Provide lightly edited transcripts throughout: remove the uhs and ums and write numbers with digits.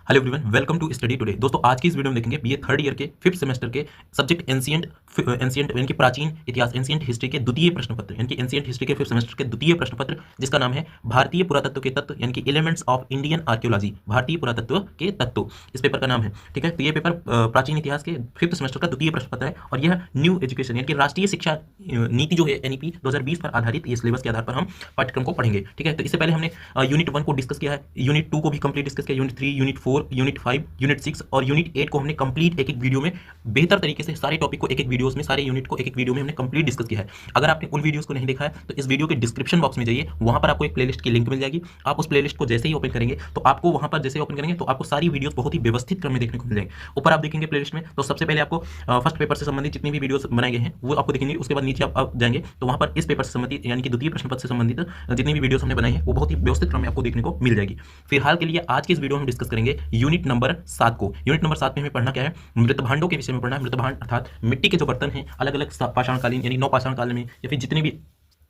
Hello everyone, welcome to study today. दोस्तों, आज की इस वीडियो में देखेंगे बीए थर्ड ईयर के 5th सेमेस्टर के सब्जेक्ट एंशिएंट यानी कि प्राचीन इतिहास, एंशिएंट हिस्ट्री के द्वितीय प्रश्न पत्र यानी कि एंशिएंट हिस्ट्री के 5th सेमेस्टर के द्वितीय प्रश्न पत्र, जिसका नाम है भारतीय पुरातत्व के तत्व यानी कि एलिमेंट्स ऑफ इंडियन आर्कियोलॉजी। भारतीय पुरातत्व के तत्व इस पेपर का नाम है। ठीक है, तो ये पेपर प्राचीन इतिहास के 5th सेमेस्टर का द्वितीय प्रश्न पत्र है और यह न्यू एजुकेशन यानी कि राष्ट्रीय शिक्षा नीति जो है एनईपी 2020 पर आधारित ये सिलेबस के आधार पर हम पाठ्यक्रम को पढ़ेंगे। ठीक है, तो इससे पहले हमने यूनिट 1 को डिस्कस किया है, यूनिट 2 को भी कंप्लीट डिस्कस किया, यूनिट 3, यूनिट 4, यूनिट 5, यूनिट 6 और यूनिट 8 को हमने कंप्लीट एक वीडियो में बेहतर तरीके से सारे टॉपिक को एक वीडियोस में, सारे यूनिट को एक वीडियो में हमने कंप्लीट डिस्कस किया है। अगर आपने उन वीडियोस को नहीं देखा है तो इस वीडियो के डिस्क्रिप्शन बॉक्स में जाइए, वहां पर आपको एक प्लेलिस्ट की लिंक मिल जाएगी। आप उस प्लेलिस्ट को जैसे ही ओपन करेंगे तो आपको वहां पर जैसे ओपन करेंगे तो आपको सारी वीडियोस बहुत ही व्यवस्थित क्रम में देखने को मिल जाएंगे। ऊपर आप देखेंगे प्लेलिस्ट में, तो सबसे पहले आपको फर्स्ट पेपर से संबंधित जितनी भी वीडियोस बनाए गए हैं वो आपको दिखेंगे। उसके बाद नीचे आप जाएंगे तो वहां पर इस पेपर से संबंधित यानी कि द्वितीय प्रश्न पत्र से संबंधित जितनी भी वीडियोस हमने बनाई है वो बहुत ही व्यवस्थित क्रम में आपको देखने को मिल जाएगी। फिलहाल के लिए आज की इस वीडियो में हम डिस्कस करेंगे यूनिट नंबर 7 को। यूनिट नंबर 7 में हमें पढ़ना क्या है? मृत भांडों के विषय में पढ़ना है। मृत भांड अर्थात मिट्टी के जो बर्तन हैं, अलग अलग पाषाणकालीन यानी नौ पाषाण काल में या फिर जितनी भी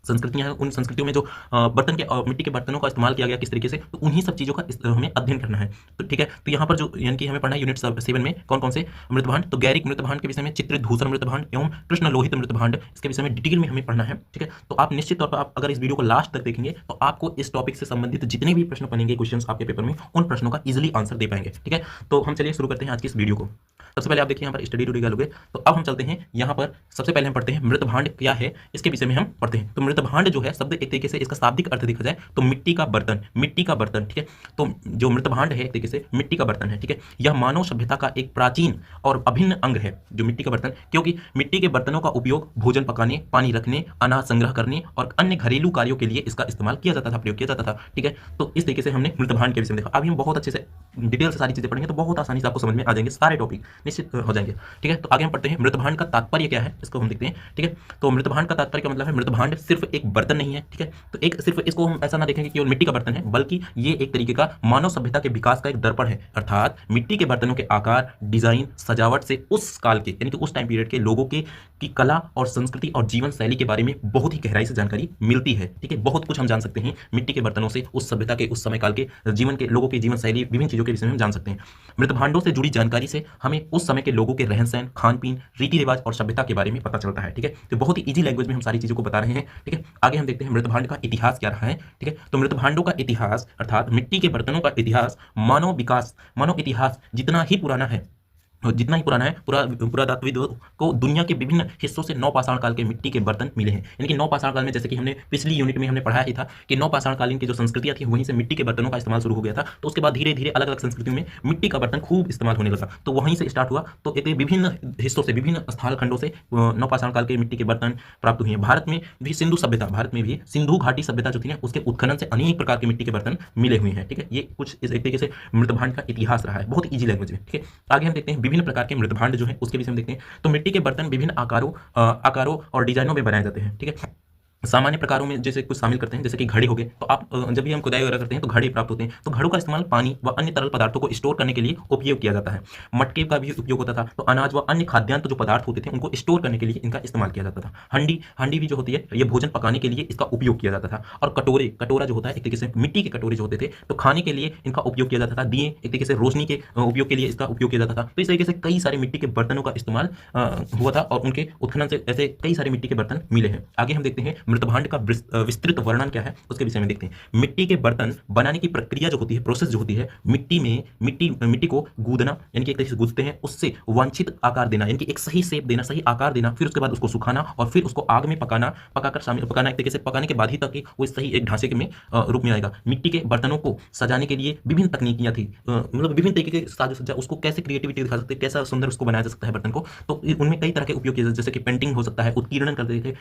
संस्कृतियां हैं, उन संस्कृतियों में जो बर्तन के मिट्टी के बर्तनों का इस्तेमाल किया गया किस तरीके से, तो उन्हीं सब चीज़ों का हमें अध्ययन करना है। तो ठीक है, तो यहाँ पर जो यानी कि हमें पढ़ना है यूनिट 7 में कौन कौन से मृतभांड, तो गैरिक मृतभांड के विषय में, चित्रधूसर मृतभांड एवं कृष्ण लोहित मृतभांड, इसके विषय में डिटेल में हमें पढ़ना है। ठीक है, तो आप निश्चित तौर पर आप अगर इस वीडियो को लास्ट तक देखेंगे तो आपको इस टॉपिक से संबंधित जितने भी प्रश्न बनेंगे, क्वेश्चन आपके पेपर में, उन प्रश्नों का इजिली आंसर दे पाएंगे। ठीक है, तो हम चलिए शुरू करते हैं आज की इस वीडियो को। सबसे पहले आप देखिए यहाँ पर स्टडी टुडे लोगे, तो अब हम चलते हैं यहाँ पर। सबसे पहले हम पढ़ते हैं मृतभांड क्या है, इसके विषय में हम पढ़ते हैं। तो मृतभांड जो है शब्द एक तरीके से इसका शाब्दिक अर्थ देखा जाए तो मिट्टी का बर्तन, मिट्टी का बर्तन। ठीक है, तो जो मृतभांड है एक तरीके से मिट्टी का बर्तन है। ठीक है, यह मानव सभ्यता का एक प्राचीन और अभिन्न अंग है जो मिट्टी का बर्तन, क्योंकि मिट्टी के बर्तनों का उपयोग भोजन पकाने, पानी रखने, अनाज संग्रह करने और अन्य घरेलू कार्यों के लिए इसका इस्तेमाल किया जाता था, प्रयोग किया जाता था। ठीक है, तो इस तरीके से हमने मृतभांड के विषय में देखा। अभी हम बहुत अच्छे से डिटेल से सारी चीजें पढ़ेंगे तो बहुत आसानी से आपको समझ में आ जाएंगे, सारे टॉपिक निश्चित हो जाएंगे। ठीक है, तो आगे हम पढ़ते हैं मृतभांड का तात्पर्य क्या है, इसको हम देखते हैं। ठीक है, तो मृतभांड का तात्पर्य का मतलब है मृतभांड सिर्फ एक बर्तन नहीं है। ठीक है, तो एक सिर्फ इसको हम ऐसा ना देखेंगे कि केवल मिट्टी का बर्तन है, बल्कि ये एक तरीके का मानव सभ्यता के विकास का एक दर्पण है। अर्थात मिट्टी के बर्तनों के आकार, डिजाइन, सजावट से उस काल के यानी कि उस टाइम पीरियड के लोगों के की कला और संस्कृति और जीवन शैली के बारे में बहुत ही गहराई से जानकारी मिलती है। ठीक है, बहुत कुछ हम जान सकते हैं मिट्टी के बर्तनों से, उस सभ्यता के, उस समय काल के जीवन के लोगों की जीवन शैली, विभिन्न चीजों के विषय में हम जान सकते हैं। मृतभांडों से जुड़ी जानकारी से हमें उस समय के लोगों के रहन सहन, खान पीन, रीति रिवाज और सभ्यता के बारे में पता चलता है। ठीक है, तो बहुत ही इजी लैंग्वेज में हम सारी चीजों को बता रहे हैं। ठीक है, आगे हम देखते हैं मृतभांड का इतिहास क्या रहा है। ठीक है, तो मृतभांडों का इतिहास अर्थात मिट्टी के बर्तनों का इतिहास मानव विकास, मानव इतिहास जितना ही पुराना है, पुरातत्वविद को दुनिया के विभिन्न हिस्सों से नौ पाषाण काल के मिट्टी के बर्तन मिले हैं। यानी कि नौ पाषाण काल में, जैसे कि हमने पिछली यूनिट में हमने पढ़ा ही था कि नौ पाषाण कालीन की जो संस्कृतियां थी वहीं से मिट्टी के बर्तनों का इस्तेमाल शुरू हो गया था। तो उसके बाद धीरे धीरे अलग अलग संस्कृतियों में मिट्टी का बर्तन खूब इस्तेमाल होने लगा, तो वहीं से स्टार्ट हुआ। तो एक विभिन्न हिस्सों से, विभिन्न स्थल खंडों से नौ पाषाण काल के मिट्टी के बर्तन प्राप्त हुए हैं। भारत में भी सिंधु सभ्यता, भारत में भी सिंधु घाटी सभ्यता जो थी ना, उसके उत्खनन से अनेक प्रकार के मिट्टी के बर्तन मिले हुए हैं। ठीक है, ये कुछ इस एक तरीके से मृतभांड का इतिहास रहा है, बहुत इजी लैंग्वेज में। ठीक है, आगे हम देखते हैं विभिन्न प्रकार के मृतभांड जो है उसके विषय में देखते हैं। तो मिट्टी के बर्तन विभिन्न आकारों और डिजाइनों में बनाए जाते हैं। ठीक है, सामान्य प्रकारों में जैसे कुछ शामिल करते हैं, जैसे कि घड़े हो गए। तो आप जब भी हम खुदाई वगैरह करते हैं तो घड़े प्राप्त होते हैं, तो घड़ों का इस्तेमाल पानी व अन्य तरल पदार्थों को स्टोर करने के लिए उपयोग किया जाता है। मटके का भी उपयोग होता था, तो अनाज व अन्य खाद्यान्न जो पदार्थ होते थे उनको स्टोर करने के लिए इनका इस्तेमाल किया जाता था। हांडी भी जो होती है ये भोजन पकाने के लिए इसका उपयोग किया जाता था। और कटोरा जो होता है एक तरीके से मिट्टी के कटोरे जो होते थे, तो खाने के लिए इनका उपयोग किया जाता था। दिए एक तरीके से रोशनी के उपयोग के लिए इसका उपयोग किया जाता था। तो इस तरीके से कई सारे मिट्टी के बर्तनों का इस्तेमाल हुआ था और उनके उत्खनन से ऐसे कई सारे मिट्टी के बर्तन मिले हैं। आगे हम देखते हैं मृतभांड का विस्तृत वर्णन क्या है, उसके विषय में देखते हैं। मिट्टी के बर्तन बनाने की प्रक्रिया जो होती है, प्रोसेस जो होती है, मिट्टी को गूंदना यानी कि एक तरीके से गूंथते हैं, उससे वांछित आकार देना यानी कि एक सही शेप देना, सही आकार देना, फिर उसके बाद उसको सुखाना और फिर उसको आग में पकाना एक तरीके से पकाने के बाद ही तक वो सही एक ढांचे के में रूप में आएगा। मिट्टी के बर्तनों को सजाने के लिए विभिन्न तकनीकियां थी, मतलब विभिन्न तरीके के साज सज्जा, उसको कैसे क्रिएटिविटी दिखा सकते हैं, कैसा सुंदर उसको बनाया जा सकता है बर्तन को। तो उनमें कई तरह के उपयोग किए, जैसे कि पेंटिंग हो सकता है, उत्कीर्णन करते थे,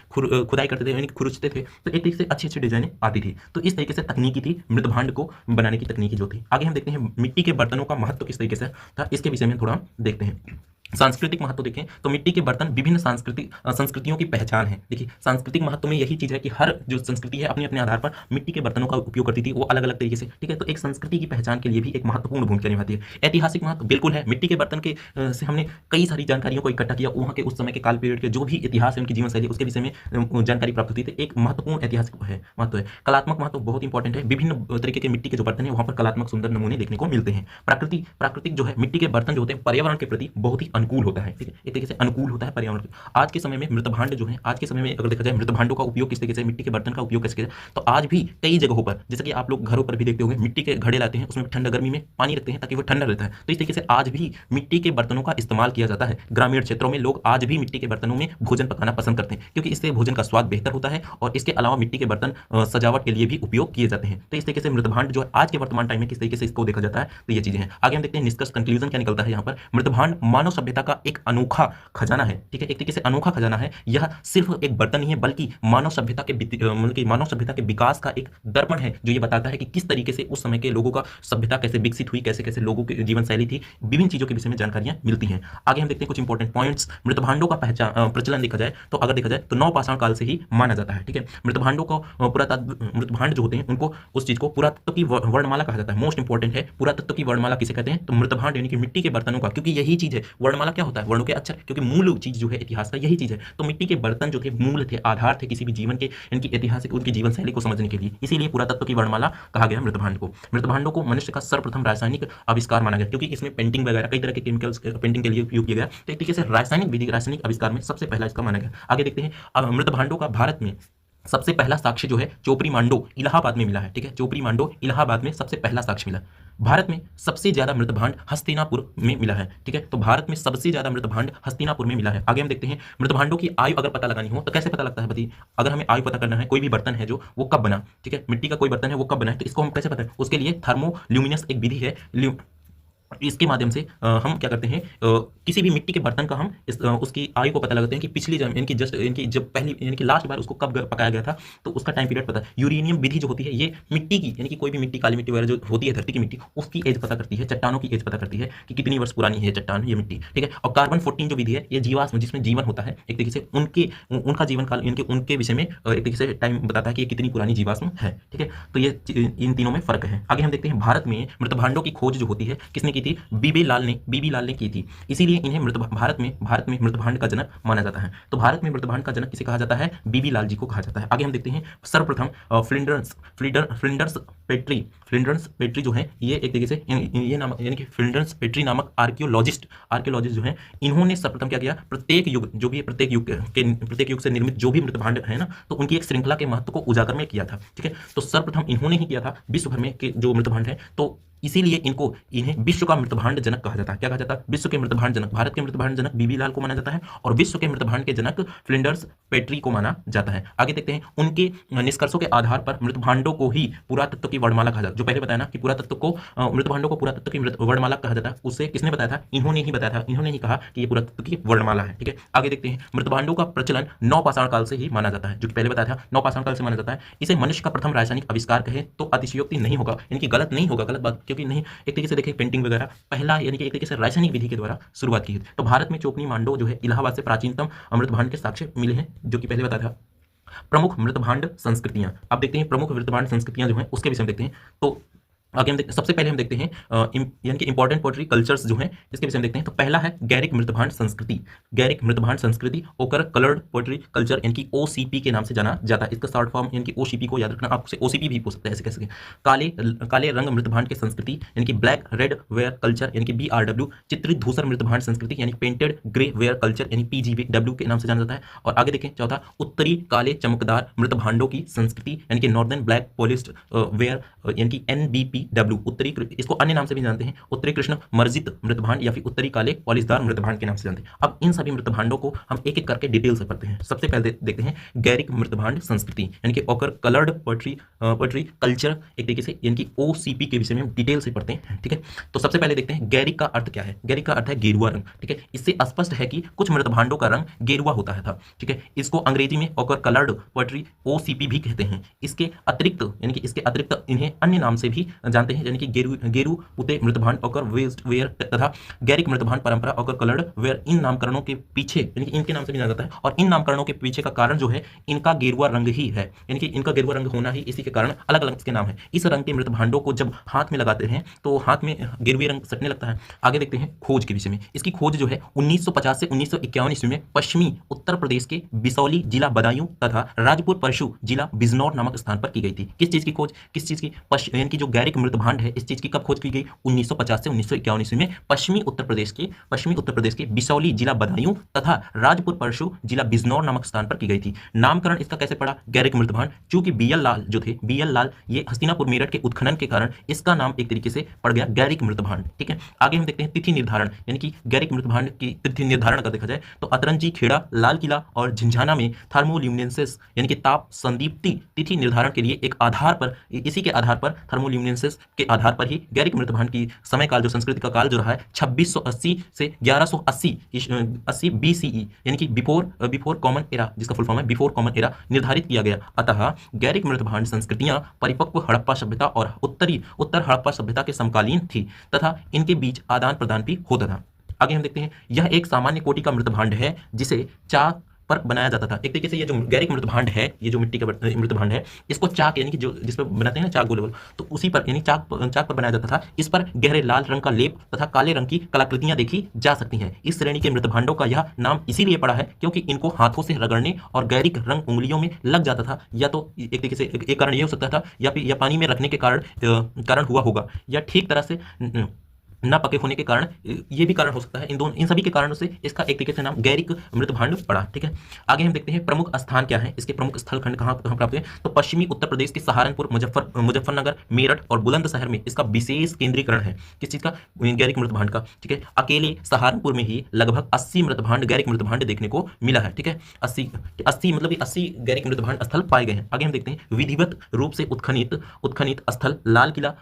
खुदाई करते थे यानी खुरचते थे, तो एक तरीके से अच्छी अच्छी डिजाइनें आती थी। तो इस तरीके से तकनीकी थी मृतभांड को बनाने की तकनीकी जो थी। आगे हम देखते हैं मिट्टी के बर्तनों का महत्व किस तरीके से था, इसके विषय में थोड़ा देखते हैं। सांस्कृतिक महत्व देखें तो मिट्टी के बर्तन विभिन्न संस्कृतियों की पहचान है। देखिए सांस्कृतिक महत्व में यही चीज़ है कि हर जो संस्कृति है अपने अपने आधार पर मिट्टी के बर्तनों का उपयोग करती थी, वो अलग अलग तरीके से, ठीक है। तो एक संस्कृति की पहचान के लिए भी एक महत्वपूर्ण भूमिका निभाती है। ऐतिहासिक महत्व बिल्कुल है, मिट्टी के बर्तन के से हमने कई सारी जानकारियों को इकट्ठा किया, वहाँ के उस समय के काल पीरियड के जो भी इतिहास है, उनकी जीवन शैली, उसके विषय में जानकारी प्राप्त होती थी। एक महत्वपूर्ण ऐतिहासिक है महत्व है। कलात्मक महत्व बहुत इंपॉर्टेंट है, विभिन्न तरीके के मिट्टी के जो बर्तन है वहाँ पर कलात्मक सुंदर नमूने देखने को मिलते हैं। प्राकृतिक जो है मिट्टी के बर्तन जो होते हैं पर्यावरण के प्रति बहुत ही अनुकूल होता है, ठीक है, एक तरीके से अनुकूल होता है पर्यावरण के। आज के समय में मृतभांड जो है, आज के समय में अगर देखा जाए मृतभांडों का उपयोग किस तरीके से, मिट्टी के बर्तन का उपयोग कैसे किया जाए, तो आज भी कई जगहों पर, जैसे कि आप लोग घरों पर भी देखते होंगे, मिट्टी के घड़े लाते हैं, उसमें ठंडा गर्मी में पानी रखते हैं ताकि वो ठंडा रहता है। तो इस तरीके से आज भी मिट्टी के बर्तनों का इस्तेमाल किया जाता है। ग्रामीण क्षेत्रों में लोग आज भी मिट्टी के बर्तनों में भोजन पकाना पसंद करते हैं, क्योंकि इससे भोजन का स्वाद बेहतर होता है और इसके अलावा मिट्टी के बर्तन सजावट के लिए भी उपयोग किए जाते हैं। तो इस तरीके से मृतभांड जो है आज के वर्तमान टाइम में किस तरीके से इसको देखा जाता है, तो ये चीजें हैं। आगे हम देखते हैं निष्कर्ष, कंक्लूजन क्या निकलता है यहाँ पर। मृतभांड मानव सभ्यता का एक अनोखा खजाना है, ठीक है, एक तरीके से अनोखा खजाना है। यह सिर्फ एक बर्तन नहीं है, बल्कि मानव सभ्यता के विकास का एक दर्पण है, जो ये बताता है कि किस तरीके से उस समय के लोगों का सभ्यता कैसे विकसित हुई, कैसे कैसे लोगों की जीवन शैली थी, विभिन्न चीजों के विषय में जानकारियां मिलती हैं। आगे हम देखते हैं कुछ इंपॉर्टेंट पॉइंट्स। मृतभांडों का प्रचलन देखा जाए तो, अगर देखा जाए तो नवपाषाण काल से ही माना जाता है, ठीक है। मृतभांडों को मृतभांड जो होते हैं उनको, उस चीज को पुरातत्व की वर्णमाला कहा जाता है। मोस्ट इंपॉर्टेंट है, पुरातत्व की वर्णमाला किसे कहते हैं, तो मृतभांड यानी कि मिट्टी के बर्तनों का, क्योंकि यही चीज है। वर्णमाला क्या होता है, वर्णों के अक्षर, क्योंकि मूल चीज जो है इतिहास का यही चीज है। तो मिट्टी के बर्तन जो थे मूल थे, आधार थे किसी भी जीवन के, इनकी ऐतिहासिक उनकी जीवन शैली को समझने के लिए, इसीलिए पुरातत्व की वर्णमाला कहा गया मृतभांड को। मृतभांडों को मनुष्य का सर्वप्रथम रासायनिक आविष्कार माना गया, क्योंकि इसमें पेंटिंग वगैरह कई तरह के केमिकल्स पेंटिंग के लिए उपयोग किया गया। तो एक तरीके से रासायनिक आविष्कार में सबसे पहला इसका माना गया। आगे देखते हैं मृतभांडों का भारत में सबसे पहला साक्ष्य जो है चोपड़ी मांडो इलाहाबाद में मिला है, ठीक है। चोपड़ी मांडो इलाहाबाद में सबसे पहला साक्ष्य मिला। भारत में सबसे ज्यादा मृतभांड हस्तिनापुर में मिला है, ठीक है। तो भारत में सबसे ज्यादा मृतभांड हस्तिनापुर में मिला है। आगे हम देखते हैं मृतभांडों की आयु अगर पता लगानी हो तो कैसे पता लगता है, बताइए। अगर हमें आयु पता करना है, कोई भी बर्तन है जो वो कब बना, ठीक है, मिट्टी का कोई बर्तन है वो कब बना है, तो इसको हम कैसे पता है, उसके लिए थर्मोल्यूमिनस एक विधि है, इसके माध्यम से हम क्या करते हैं, किसी भी मिट्टी के बर्तन का हम उसकी आयु को पता लगाते हैं कि पिछली इनकी जब पहली यानी कि लास्ट बार उसको कब पकाया गया था, तो उसका टाइम पीरियड पता है। यूरेनियम विधि जो होती है ये मिट्टी की, यानी कि कोई भी मिट्टी, काली मिट्टी वगैरह जो होती है धरती की मिट्टी, उसकी एज पता करती है, चट्टानों की एज पता करती है कि कितनी वर्ष पुरानी है चट्टान, ये मिट्टी, ठीक है। और कार्बन 14 जो विधि है ये जीवाश्म, जिसमें जीवन होता है, एक तरीके से उनका जीवन काल, उनके विषय में एक तरीके से टाइम बताता है कि ये कितनी पुरानी जीवाश्म है, ठीक है। तो ये इन तीनों में फर्क है। आगे हम देखते हैं भारत में मृतभांडों की खोज जो होती है किसने की थी, बीबी लाल ने की थी, इसीलिए इन्हें भारत में मृतभांड का जनक माना जाता है। तो भारत में मृतभांड का जनक किसे कहा जाता है, बीबी लाल जी को कहा जाता है। आगे हम देखते हैं सर्वप्रथम फ्लिंडर्स पेट्री जो है, ये एक तरीके से ये नाम, यानी कि फ्लिंडर्स पेट्री नामक आर्कियोलॉजिस्ट जो है, इन्होंने सर्वप्रथम क्या किया, प्रत्येक युग से निर्मित जो भी मृतभांड है ना, तो उनकी एक श्रृंखला के महत्व को उजागर में किया था, ठीक है। तो सर्वप्रथम इन्होंने ही किया था विश्व भर में के जो मृतभांड है, तो इसीलिए इन्हें विश्व का मृतभांड जनक कहा जाता है। क्या कहा जाता है, विश्व के मृतभांड जनक। भारत के मृतभांड जनक बीबी लाल को माना जाता है और विश्व के मृतभांड के जनक फ्लिंडर्स पेट्री को माना जाता है। आगे देखते हैं उनके निष्कर्षों के आधार पर मृतभांडों को ही पुरातत्व की वर्णमाला कहा जाता है। जो पहले बताया ना कि पुरातत्व को मृतभांडों को पुरातत्व की वर्णमाला कहा जाता है, उससे किसने बताया था, इन्होंने ही बताया था, इन्होंने ही कहा कि ये पुरातत्व की वर्णमाला है, ठीक है। आगे देखते हैं मृतभांडों का प्रचलन नवपाषाण काल से ही माना जाता है, जो पहले बताया था नवपाषाण काल से माना जाता है। इसे मनुष्य का प्रथम रासायनिक आविष्कार कहे तो अतिशयोक्ति नहीं होगा, यानी कि गलत नहीं होगा, गलत बात, क्योंकि नहीं, एक तरीके से देखिए पेंटिंग वगैरह पहला, यानी कि एक तरीके से रासायनिक विधि के द्वारा शुरुआत की है। तो भारत में चोपड़ी मांडो जो है इलाहाबाद से प्राचीनतम मृतभांड के साक्ष्य मिले हैं, जो कि पहले बताया था। प्रमुख मृतभांड संस्कृतियां, अब देखते हैं प्रमुख मृतभांड संस्कृतियां जो हैं उसके विषय में देखते हैं। तो आगे हम सबसे पहले हम देखते हैं यानी कि इंपॉर्टेंट पोएट्री कल्चर्स जो हैं इसके विषय में देखते हैं। तो पहला है गैरिक मृतभांड संस्कृति ओकर कलर्ड पोएट्री कल्चर, यानी कि ओसीपी के नाम से जाना जाता है। इसका शॉर्ट फॉर्म यानी कि ओसीपी को याद रखना, आपसे ओसीपी भी पूछ सकते हैं, ऐसे कैसे। काले रंग मृतभांड की संस्कृति, यानी कि ब्लैक रेड वेयर कल्चर, यानी कि BRW। चित्रित धूसर मृतभांड संस्कृति, यानी पेंटेड ग्रे वेयर कल्चर, यानी PGW के नाम से जाना जाता है। और आगे देखें चौथा, उत्तरी काले चमकदार मृतभांडों की संस्कृति, यानी कि नॉर्दर्न ब्लैक पॉलिश्ड वेयर, यानी कि NBPW। उत्तरी, इसको अन्य नाम से भी जानते हैं, उत्तरी कृष्ण मर्जित मृतभांड या फिर उत्तरी काले पॉलिशदार मृतभांड के नाम से जानते हैं। अब इन सभी मृतभांडों को हम एक एक करके डिटेल से पढ़ते हैं। सबसे पहले देखते हैं गैरिक मृतभांड संस्कृति, यानी कि ओकर कलर्ड पोएट्री कल्चर, एक तरीके से यानी कि OCP के विषय में हम डिटेल से पढ़ते हैं, ठीक है। तो सबसे पहले देखते हैं गैरिक का अर्थ क्या है। गैरिक का अर्थ है गेरुआ रंग, ठीक है। इससे स्पष्ट है कि कुछ मृतभांडों का रंग गेरुआ होता है, ठीक है। इसको अंग्रेजी में ओकर कलर्ड पोएट्री OCP भी कहते हैं। इसके अतिरिक्त, यानी कि इसके अतिरिक्त इन्हें अन्य नाम से भी जानते हैं, यानी कि गेरू पुते मृतभांड और वेयर तथा गैरिक मृतभांड परंपरा और कलर्ड वेयर, इन नामकरणों के पीछे, यानी कि इनके नाम से भी जाना जाता है, और इन नामकरणों के पीछे का कारण जो है इनका गेरुआ रंग ही है, यानी कि इनका गेरुआ रंग होना ही इसी के कारण अलग अलग इसके नाम है। इस रंग के मृतभांडों को जब हाथ में लगाते हैं तो हाथ में गेरुए रंग सटने लगता है। आगे देखते हैं खोज के विषय में। इसकी खोज जो है 1950 से 1951 ईस्वी में पश्चिमी उत्तर प्रदेश के बिसौली जिला बदायूं तथा राजपुर परशु जिला बिजनौर नामक स्थान पर की गई थी। किस चीज की खोज, किस चीज की, यानी कि जो गैरिक मृतभांड है इस चीज की कब खोज की गई, 1950 से 1951 ईस्वी में पश्चिमी उत्तर प्रदेश के बिसौली जिला बदायूं तथा राजपुर परशु जिला बिजनौर नामक स्थान पर की गई थी। नामकरण इसका कैसे पड़ा, गैरिक मृतभांड, चूंकि बीएल लाल जो थे, बीएल लाल ये हस्तिनापुर मेरठ के उत्खनन के कारण इसका नाम एक तरीके से पड़ गया गैरिक मृतभांड। ठीक है, आगे हम देखते हैं तिथि निर्धारण, यानी कि गैरिक मृतभांड की तिथि निर्धारण का देखा जाए तो अतरंजी, खेड़ा, लाल किला और झिंझाना में थर्मोल्यूमिनेसेंस यानी कि ताप संदीप्ति तिथि निर्धारण के लिए एक आधार पर, इसी के आधार पर, थर्मोल्यूमिनेसेंस के आधार पर ही गैरिक मृतभांड की समय काल, जो संस्कृति का काल जो रहा है 2680 से 1180 BCE, यानी कि बिफोर कॉमन एरा, जिसका फुल फॉर्म है बिफोर कॉमन एरा, निर्धारित किया गया। अतः गैरिक मृतभांड संस्कृतियां परिपक्व हड़प्पा सभ्यता और उत्तर हड़प्पा सभ्यता के समकालीन थी तथा इनके बीच आदान प्रदान भी होता था। आगे हम देखते हैं, यह एक सामान्य कोटि का मृतभांड है जिसे चाक पर बनाया जाता था। एक तरीके से ये जो गैरिक मृतभांड है, ये जो मिट्टी का मृतभांड है, इसको चाक, यानी कि जो जिस पर बनाते हैं ना चाक गोल, तो उसी पर, यानी चाक पर बनाया जाता था। इस पर गहरे लाल रंग का लेप तथा काले रंग की कलाकृतियां देखी जा सकती हैं। इस श्रेणी के मृतभांडों का यह नाम इसीलिए पड़ा है क्योंकि इनको हाथों से रगड़ने और गैरिक रंग उंगलियों में लग जाता था, या तो एक तरीके से एक कारण ये हो सकता था, या फिर पानी में रखने के कारण हुआ होगा, या ठीक तरह से ना पके होने के कारण ये भी कारण हो सकता है। इन सभी के कारणों से इसका एक तरीके से नाम गैरिक मृतभांड पड़ा। ठीक है, आगे हम देखते हैं प्रमुख स्थान क्या है, इसके प्रमुख स्थल खंड कहाँ प्राप्त है। तो पश्चिमी उत्तर प्रदेश के सहारनपुर, मुजफ्फरनगर, मेरठ और बुलंदशहर में इसका विशेष केंद्रीकरण है। किस चीज का, गैरिक मृतभांड का। ठीक है, अकेले सहारनपुर में ही लगभग 80 मृतभांड, गैरिक मृतभांड देखने को मिला है। ठीक है, 80 मतलब 80 गैरिक मृतभांड स्थल पाए गए हैं। आगे हम देखते हैं विधिवत रूप से उत्खनित स्थल लाल किला,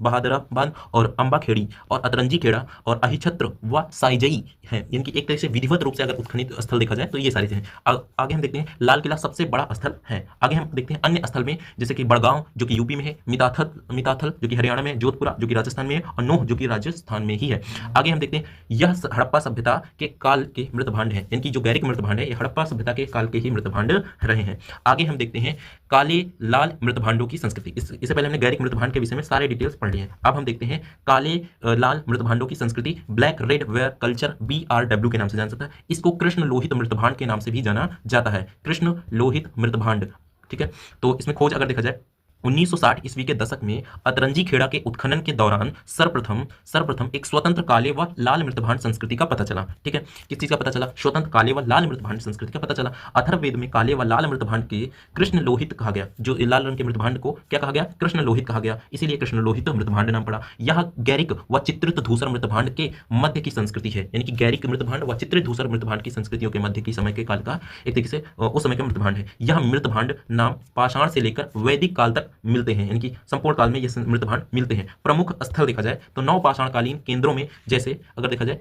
बहादुराबाद और अम्बाखेड़ी और अतरंजी खेड़ा और अहिछत्र व साइजई है, यानी कि एक तरह से विधिवत रूप से अगर उत्खनित स्थल देखा जाए तो ये सारी चीजें। आगे हम देखते हैं लाल किला सबसे बड़ा स्थल है। आगे हम देखते हैं अन्य स्थल में, जैसे कि बड़गांव जो कि यूपी में है, मिताथल जो कि हरियाणा में, जोधपुरा जो कि राजस्थान में है, और नोह जो कि राजस्थान में ही है। आगे हम देखते हैं यह हड़प्पा सभ्यता के काल के मृतभांड है, यानी कि जो गैरिक मृतभांड है ये हड़प्पा सभ्यता के काल के ही मृतभांड रहे हैं। आगे हम देखते हैं काले लाल मृतभांडों की संस्कृति। इससे पहले हमने गैरिक मृतभांड के विषय में सारे डिटेल्स पढ़ लिए हैं। अब हम देखते हैं काले लाल मृतभांडों की संस्कृति, black red ware culture, BRW के नाम से जाना जाता है। इसको कृष्ण लोहित मृतभांड के नाम से भी जाना जाता है, कृष्ण लोहित मृतभांड। ठीक है, तो इसमें खोज अगर देखा जाए 1960 ईस्वी के दशक में अतरंजी खेड़ा के उत्खनन के दौरान सर्वप्रथम एक स्वतंत्र काले व लाल मृतभांड संस्कृति का पता चला। ठीक है, किस चीज का पता चला, स्वतंत्र काले व लाल मृतभांड संस्कृति का पता चला। अथर्ववेद में काले व लाल मृतभांड के कृष्ण लोहित कहा गया, जो लाल रंग के मृतभांड को क्या कहा गया, कृष्ण लोहित कहा गया, इसीलिए कृष्ण लोहित मृतभांड नाम पड़ा। यह गैरिक व चित्रित धूसर मृतभांड के मध्य की संस्कृति है, यानी कि गैरिक मृतभांड व चित्रित धूसर मृतभांड की संस्कृतियों के मध्य की समय के काल का एक तरीके से उस समय का मृतभांड है। यह मृतभांड नाम पाषाण से लेकर वैदिक काल तक मिलते हैं, यानी कि संपूर्ण काल में ये मृतभांड मिलते हैं। प्रमुख स्थल देखा जाए तो नवपाषाणकालीन केंद्रों में, जैसे अगर देखा जाए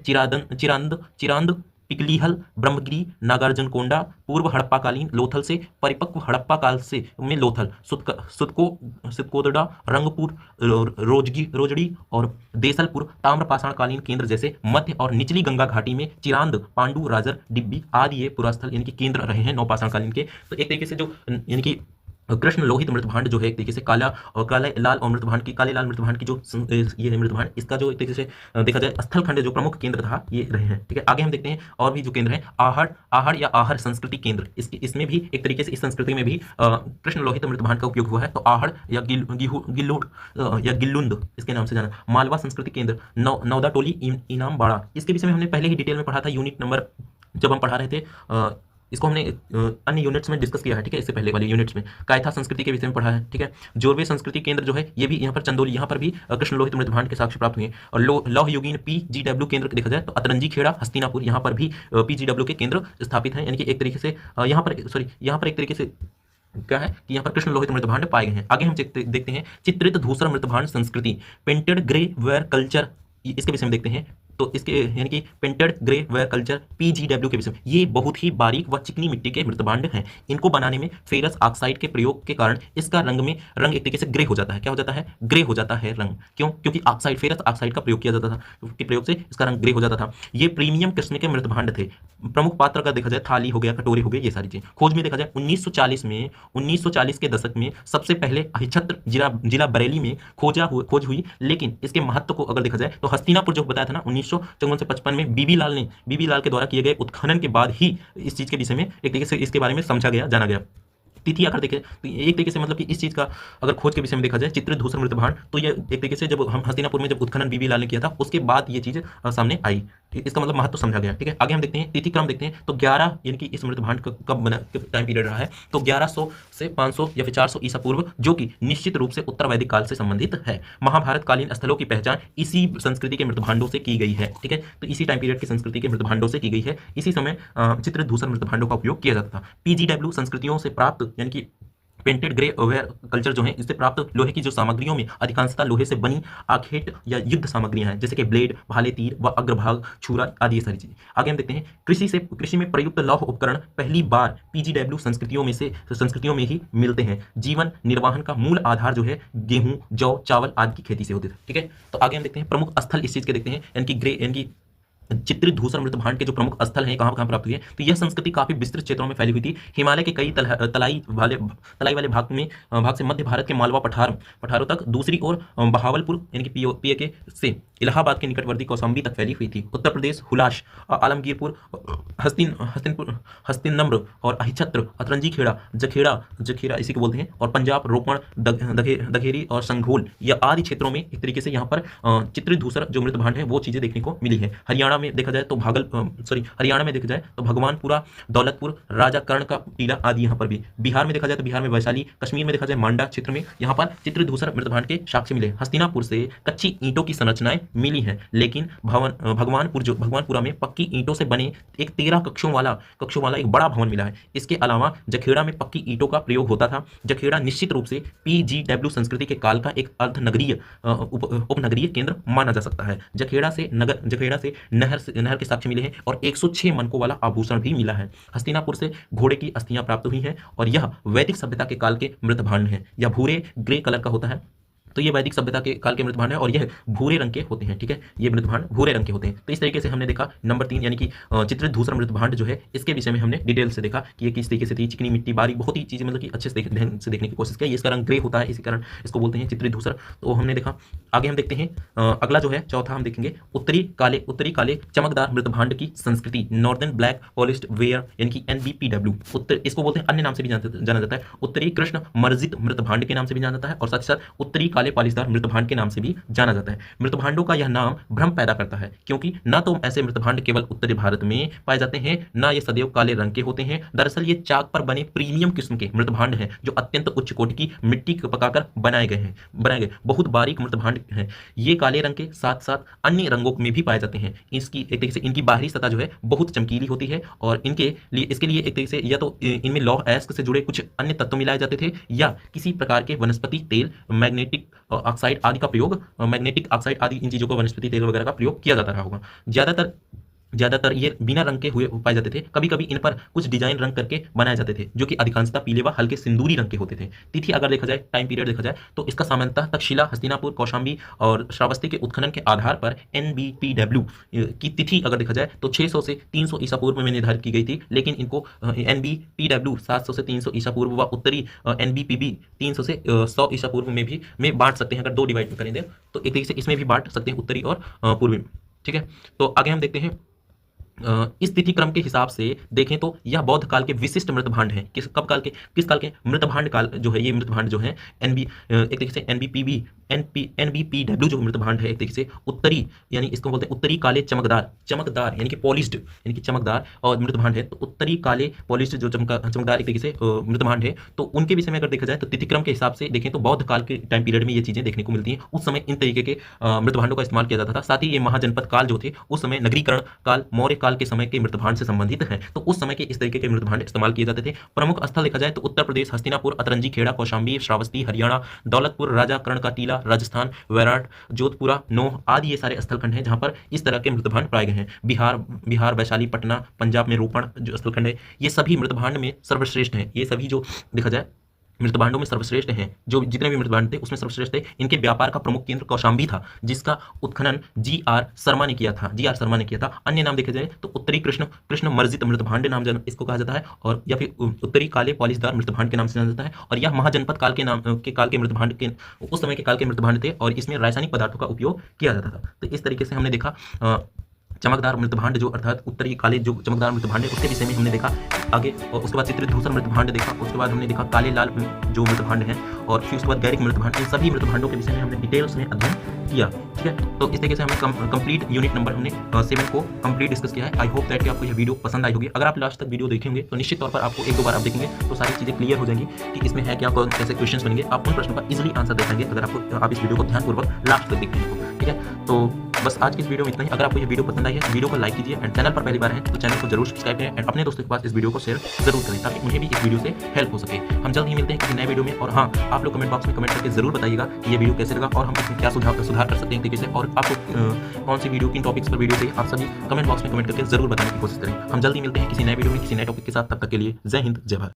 चिरांद, पिकलीहल, ब्रह्मगिरी, नागार्जुनकोंडा, पूर्व हड़प्पाकालीन लोथल से परिपक्व हड़प्पा काल से में लोथल, सुतकोदड़ा, रंगपुर, रोजड़ी और देसलपुर ताम्रपाषाणकालीन केंद्र जैसे मध्य और निचली गंगा घाटी में चिरांद, पांडु, राजर, डिब्बी आदि ये पुरास्थल यानी कि केंद्र रहे हैं नवपाषाणकालीन के। तो एक तरीके से जो यानी कि कृष्ण लोहित मृतभांड जो है एक तरीके से काले लाल मृतभांड की जो ये है मृतभांड, इसका जो एक तरीके से देखा जाए स्थल खंड जो प्रमुख केंद्र था ये रहे हैं। ठीक है, आगे हम देखते हैं और भी जो केंद्र है आहड़ या आहर संस्कृति केंद्र, इसमें भी एक तरीके से इस संस्कृति में भी कृष्ण लोहित मृतभांड का उपयोग हुआ है। तो आहड़ या गिल्लुंद इसके नाम से जाना। मालवा संस्कृति केंद्र, नौदा टोली, इनाम बाड़ा, इसके विषय में हमने पहले ही डिटेल में पढ़ा था, यूनिट नंबर जब हम पढ़ा रहे थे, इसको हमने अन्य यूनिट्स में डिस्कस किया है। ठीक है, इससे पहले वाले यूनिट्स में कायथा संस्कृति के विषय में पढ़ा है। ठीक है, जोरवे संस्कृति केंद्र जो है ये भी यहाँ पर चंदौली, यहाँ पर भी कृष्ण लोहित मृतभांड के साक्ष्य प्राप्त हुए। और लौह युगीन PGW केंद्र देखा जाए तो अतरंजी खेड़ा, हस्तिनापुर, यहाँ पर भी PGW के केंद्र स्थापित हैं, यानी कि एक तरीके से यहाँ पर एक तरीके से क्या है कि यहाँ पर कृष्ण लोहित मृतभांड पाए गए हैं। आगे हम देखते हैं चित्रित धूसर मृतभांड संस्कृति, पेंटेड ग्रे वेयर कल्चर, इसके विषय में देखते हैं। तो इसके यानी कि painted grey ware culture PGW के विषय में, ये बहुत ही बारीक व चिकनी मिट्टी के मृतभांड हैं। इनको बनाने में फेरस ऑक्साइड के प्रयोग के कारण इसका रंग एक तरीके से ग्रे हो जाता है। क्या हो जाता है? ग्रे हो जाता है रंग। क्यों? क्योंकि ऑक्साइड, फेरस ऑक्साइड का प्रयोग किया जाता था, के प्रयोग से इसका रंग ग्रे हो जाता था। ये प्रीमियम किस्म के मृतभांड थे। प्रमुख पात्र अगर देखा जाए, थाली हो गया, कटोरी हो गई, ये सारी चीज। खोज में देखा जाए 1940 के दशक में सबसे पहले अहिछत्र जिला बरेली में खोज हुई, लेकिन इसके महत्व को अगर देखा जाए तो हस्तिनापुर जो बताया था ना 1954 से 55 में बीबी लाल के द्वारा किए गए उत्खनन के बाद ही इस चीज के विषय में एक तरीके से इसके बारे में समझा गया, जाना गया। तिथि अगर देखें तो एक तरीके से मतलब कि इस चीज का अगर खोज के विषय में देखा जाए, चित्रित धूसर मृतभांड, तो ये एक तरीके से जब हम हस्तिनापुर में जब उत्खनन बीबी लाल ने किया था उसके बाद ये चीज सामने आई। इसका मतलब महत्व समझा गया। ठीक है, आगे हम देखते हैं तिथि क्रम देखते हैं। तो 11 यानी कि इस मृतभांड कब बना, टाइम पीरियड रहा है, तो 1100 से 500 या फिर 400 ईसा पूर्व, जो कि निश्चित रूप से उत्तर वैदिक काल से संबंधित है। महाभारत कालीन स्थलों की पहचान इसी संस्कृति के मृतभांडों से की गई है। ठीक है, तो इसी टाइम पीरियड की संस्कृति के मृतभांडों से की गई है। इसी समय चित्रित धूसर मृतभांडों का उपयोग किया जाता था। PGW संस्कृतियों से प्राप्त यानी कि पेंटेड ग्रे वेयर कल्चर जो है, इससे प्राप्त लोहे की जो सामग्रियों में अधिकांशतः लोहे से बनी आखेट या युद्ध सामग्रियां हैं, जैसे कि ब्लेड, भाले, तीर व अग्रभाग, छुरा आदि, ये सारी चीजें। आगे हम देखते हैं कृषि में प्रयुक्त लौह उपकरण पहली बार PGW संस्कृतियों में ही मिलते हैं। जीवन निर्वाहन का मूल आधार जो है गेहूं, जौ, चावल आदि की खेती से होते थे। ठीक है, तो आगे हम देखते हैं प्रमुख स्थल इस चीज के देखते हैं, यानी कि चित्रित धूसर मृतभांड के जो प्रमुख स्थल हैं, कहां प्राप्त हुए हैं, तो यह संस्कृति काफी विस्तृत क्षेत्रों में फैली हुई थी। हिमालय के कई तलाई वाले भाग से मध्य भारत के मालवा पठारों तक, दूसरी ओर बहावलपुर यानी कि PAK से इलाहाबाद के निकटवर्ती कौशाम्बी तक फैली हुई थी। उत्तर प्रदेश हुलास, आलमगीरपुर, हस्तिनम्र और अहिछत्र, अतरंजी खेड़ा, जखेड़ा इसी को बोलते हैं, और पंजाब, रोपण, दघेरी और संघोल या आदि क्षेत्रों में एक तरीके से यहाँ पर चित्रित धूसर जो मृतभांड है वो चीजें देखने को मिली है। हरियाणा में देखा जाए तो भगवानपुरा, दौलतपुर, राजा कर्ण का टीला आदि यहाँ पर भी। बिहार में देखा जाए तो बिहार में वैशाली, कश्मीर में देखा जाए मांडा क्षेत्र में यहाँ पर चित्रित धूसर मृतभांड के साक्ष्य मिले। हस्तिनापुर से कच्ची ईंटों की संरचनाएं मिली हैं, लेकिन भगवानपुरा में पक्की ईंटों से बने एक 13 कक्षों वाला एक बड़ा भवन मिला है। इसके अलावा जखेड़ा में पक्की ईंटों का प्रयोग होता था। जखेड़ा निश्चित रूप से PGW संस्कृति के काल का एक अर्धनगरीय उपनगरीय केंद्र माना जा सकता है। जखेड़ा से नहर के साक्ष्य मिले हैं और 106 मनकों वाला आभूषण भी मिला है। हस्तिनापुर से घोड़े की अस्थियां प्राप्त हुई हैं और यह वैदिक सभ्यता के काल के मृतभांड हैं। यह भूरे ग्रे कलर का होता है, तो ये वैदिक सभ्यता के काल के मृतभांड है और यह भूरे रंग के होते हैं। ठीक है, ये मृतभांड भूरे रंग के होते हैं। तो इस तरीके से हमने देखा नंबर 3 यानी कि चित्रित धूसर मृतभांड जो है, इसके विषय में हमने डिटेल से देखा कि ये किस तरीके से थी, चिकनी मिट्टी, बारीक, बहुत ही चीजें मतलब कि अच्छे से देखने की कोशिश की। इसका रंग ग्रे होता है, इसी कारण इसको बोलते हैं चित्रित धूसर। तो हमने देखा। आगे हम देखते हैं अगला जो है चौथा हम देखेंगे उत्तरी काले चमकदार मृतभांड की संस्कृति, नॉर्दर्न ब्लैक पॉलिश्ड वेयर यानी कि NBPW। इसको बोलते हैं, अन्य नाम से भी जाना जाता है, उत्तरी कृष्ण मर्जित मृतभांड के नाम से भी जाना जाता है और साथ ही साथ उत्तरी काले पालिशदार मृतभांड के नाम से भी जाना जाता है। मृतभांडों का यह नाम भ्रम पैदा करता है, क्योंकि न तो ऐसे मृतभांड केवल उत्तरी भारत में पाए जाते हैं, न ये सदैव काले रंग के होते हैं। दरअसल ये चाक पर बने प्रीमियम किस्म के मृतभांड हैं, जो अत्यंत उच्च कोटि की मिट्टी को पकाकर बनाए गए बहुत बारीक मृतभांड हैं। ये काले रंग के साथ साथ अन्य रंगों में भी पाए जाते हैं। इसकी एक तरीके से इनकी बाहरी सतह जो है बहुत चमकीली होती है और इसके लिए एक तरीके से या तो इनमें लौह अयस्क से जुड़े कुछ अन्य तत्व मिलाए जाते थे या किसी प्रकार के वनस्पति तेल, मैग्नेटिक ऑक्साइड आदि का प्रयोग, मैग्नेटिक ऑक्साइड आदि इन चीजों को, वनस्पति तेल वगैरह का प्रयोग किया जाता रहा होगा। ज्यादातर ये बिना रंग के हुए पाए जाते थे। कभी कभी इन पर कुछ डिजाइन रंग करके बनाए जाते थे, जो कि अधिकांशतः पीले व हल्के सिंदूरी रंग के होते थे। तिथि अगर देखा जाए, टाइम पीरियड देखा जाए, तो इसका सामान्यतः तक्षशिला, हस्तिनापुर, कौशाम्बी और श्रावस्ती के उत्खनन के आधार पर NBPW की तिथि अगर देखा जाए तो 600 से 300 ईसा पूर्व में निर्धारित की गई थी, लेकिन इनको NBPW 700 से 300 ईसा पूर्व व उत्तरी NBPB 300 से 100 ईसा पूर्व में बांट सकते हैं। अगर दो डिवाइड करेंगे तो एक तरीके से इसमें भी बांट सकते हैं, उत्तरी और पूर्वी। ठीक है, तो आगे हम देखते हैं इस तिथि क्रम के हिसाब से देखें तो यह बौद्ध काल के विशिष्ट मृतभांड हैं। किस काल के मृतभांड काल जो है, ये मृतभांड जो है एक तरीके से NBPW जो मृतभांड है, एक तरीके से उत्तरी यानी इसको बोलते हैं उत्तरी काले चमकदार यानी कि पॉलिश्ड यानी कि चमकदार और मृतभांड है। तो उत्तरी काले पॉलिश्ड जो चमकदार एक तरीके से मृतभांड है, तो उनके विषय में अगर देखा जाए तो तिथि क्रम के हिसाब से देखें तो बौद्ध काल के टाइम पीरियड में ये चीजें देखने को मिलती हैं। उस समय इन तरीके के मृतभांडों का इस्तेमाल किया जाता था। साथ ही ये महाजनपद काल जो थे, उस समय नगरीकरण काल, मौर्य काल के समय के मृतभांड से संबंधित है, तो उस समय के इस तरीके के मृतभांड इस्तेमाल किए जाते थे। प्रमुख स्थल देखा जाए तो उत्तर प्रदेश हस्तिनापुर, अतरंजी खेड़ा, कौशाम्बी, श्रावस्ती, हरियाणा, दौलतपुर, राजा कर्ण का टीला, राजस्थान, वैराट, जोधपुरा, नोह आदि ये सारे स्थलखंड हैं जहाँ पर इस तरह के मृतभांड पाए गए हैं। बिहार, वैशाली, पटना, पंजाब में रोपण जो स्थलखंड है, ये सभी मृतभांड में सर्वश्रेष्ठ हैं। ये सभी जो देखा जाए मृतभांडों में सर्वश्रेष्ठ हैं, जो जितने भी मृतभांड थे उसमें सर्वश्रेष्ठ थे। इनके व्यापार का प्रमुख केंद्र कौशाम्बी था, जिसका उत्खनन जी.आर. शर्मा ने किया था। अन्य नाम देखे जाए तो उत्तरी कृष्ण मर्जित मृतभांड नाम इसको कहा जाता है, और या फिर उत्तरी काले पॉलिशदार मृतभांड के नाम से जाना जाता है। और यह महाजनपद काल के मृतभांड के उस समय के काल के मृतभांड थे, और इसमें रासायनिक पदार्थों का उपयोग किया जाता था। तो इस तरीके से हमने देखा चमकदार मृतभांड जो अर्थात उत्तरी काले जो चमकदार मृतभांड है उसके विषय में हमने देखा आगे, और उसके बाद चित्रित धूसर मृतभांड देखा, उसके बाद हमने देखा काले लाल जो मृतभांड हैं, और फिर उसके बाद गैरिक मृतभांड। इन सभी मृतभांडों के विषय में हमने डिटेल्स में अध्ययन किया। ठीक है, तो इस तरीके से हमने कंप्लीट यूनिट नंबर हमने 7 को कंप्लीट डिस्कस किया है। आई होप दैट कि आपको यह वीडियो पसंद आई होगी। अगर आप लास्ट तक वीडियो देखेंगे तो निश्चित तौर पर आपको एक दो बार आप देखेंगे तो सारी चीज़ें क्लियर हो जाएंगी कि इसमें है क्या, कौन कैसे क्वेश्चन बनेंगे। आप उन प्रश्नों का इजीली आंसर दे पाएंगे अगर आप इस वीडियो को ध्यानपूर्वक लास्ट तक देखते हैं। ठीक है, तो बस आज की इस वीडियो में इतना ही। अगर आपको ये वीडियो पसंद आई है तो वीडियो को लाइक कीजिए, एंड चैनल पर पहली बार है तो चैनल को जरूर सब्सक्राइब करें, एंड अपने दोस्तों के पास इस वीडियो को शेयर जरूर करें ताकि मुझे भी इस वीडियो से हेल्प हो सके। हम जल्द ही मिलते हैं किसी नए वीडियो में, और हाँ, आप लोग कमेंट बॉक्स में कमेंट करके जरूर बताइएगा कि ये वीडियो कैसे लगा और हम इसमें क्या सुधार कर सकते हैं तरीके से, और आपको कौन सी वीडियो किन टॉपिक्स पर वीडियो चाहिए, आप सभी कमेंट बॉक्स में कमेंट करके जरूर बताने की कोशिश करें। हम जल्दी मिलते हैं किसी नए वीडियो में किसी नए टॉपिक के साथ। तब तक के लिए जय हिंद, जय भारत।